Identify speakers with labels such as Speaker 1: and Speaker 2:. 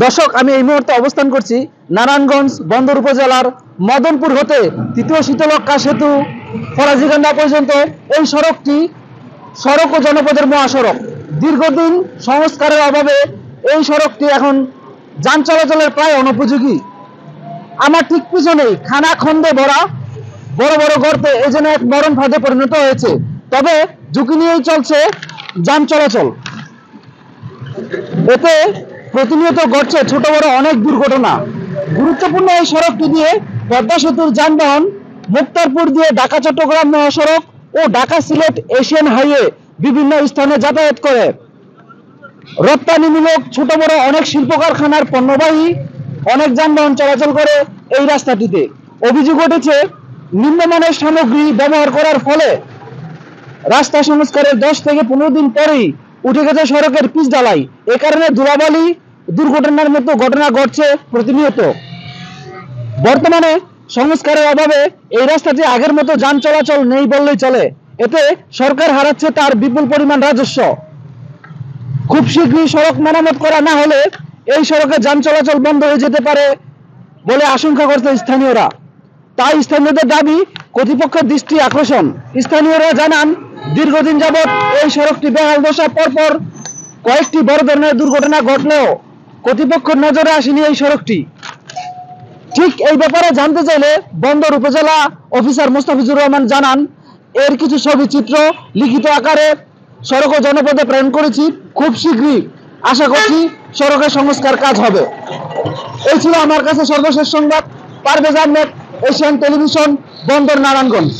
Speaker 1: দর্শক, আমি এই মুহূর্তে অবস্থান করছি নারায়ণগঞ্জ বন্দর উপজেলার মদনপুর হতে তৃতীয় শীতলক্ষ্যা সেতু ফরাজিকান্দা পর্যন্ত এই সড়কটি সড়ক ও জনপদের মহাসড়ক। দীর্ঘদিন সংস্কারের অভাবে এই সড়কটি এখন যান চলাচলের প্রায় অনুপযোগী। আমার ঠিক পিছনেই খানা খন্দে ভরা বড় বড় গর্তে এই যেন এক মরণ ফাঁদে পরিণত হয়েছে। তবে ঝুঁকি নিয়েই চলছে যান চলাচল। এতে প্রতিনিয়ত ঘটছে ছোট বড় অনেক দুর্ঘটনা। গুরুত্বপূর্ণ এই সড়কটি দিয়ে পদ্মা সেতুর যানবাহন মুক্তারপুর দিয়ে ঢাকা চট্টগ্রাম মহাসড়ক ও ঢাকা সিলেট এশিয়ান হাইওয়ে বিভিন্ন স্থানে যাতায়াত করে। রপ্তানিমূলক ছোট বড় অনেক শিল্প কারখানার পণ্যবাহী অনেক যানবাহন চলাচল করে এই রাস্তাটিতে। অভিযোগ উঠেছে নিম্নমানের সামগ্রী ব্যবহার করার ফলে রাস্তা সংস্কারের 10 থেকে 15 দিন পরেই উঠে গেছে সড়কের পিচ ঢালাই। এ কারণে ধুলাবালি দুর্ঘটনার মতো ঘটনা ঘটছে প্রতিনিয়ত। বর্তমানে সংস্কারের অভাবে এই রাস্তাটি আগের মতো যান চলাচল নেই বললেই চলে। এতে সরকার হারাচ্ছে তার বিপুল পরিমাণ রাজস্ব। খুব শীঘ্রই সড়ক মেরামত করা না হলে এই সড়কে যান চলাচল বন্ধ হয়ে যেতে পারে বলে আশঙ্কা করছে স্থানীয়রা। তাই স্থানীয়দের দাবি কর্তৃপক্ষের দৃষ্টি আকর্ষণ। স্থানীয়রা জানান, দীর্ঘদিন যাবৎ এই সড়কটি বেহাল দশা, পরপর কয়েকটি বড় ধরনের দুর্ঘটনা ঘটলেও কর্তৃপক্ষের নজরে আসেনি এই সড়কটি। ঠিক এই ব্যাপারে জানতে চাইলে বন্দর উপজেলা অফিসার মোস্তাফিজুর রহমান জানান, এর কিছু ছবি চিত্র লিখিত আকারে সড়ক ও জনপদে প্রেরণ করেছি। খুব শীঘ্রই আশা করছি সড়কের সংস্কার কাজ হবে। এই ছিল আমার কাছে সর্বশেষ সংবাদ। পারভেজ আহমেদ, এশিয়ান টেলিভিশন, বন্দর নারায়ণগঞ্জ।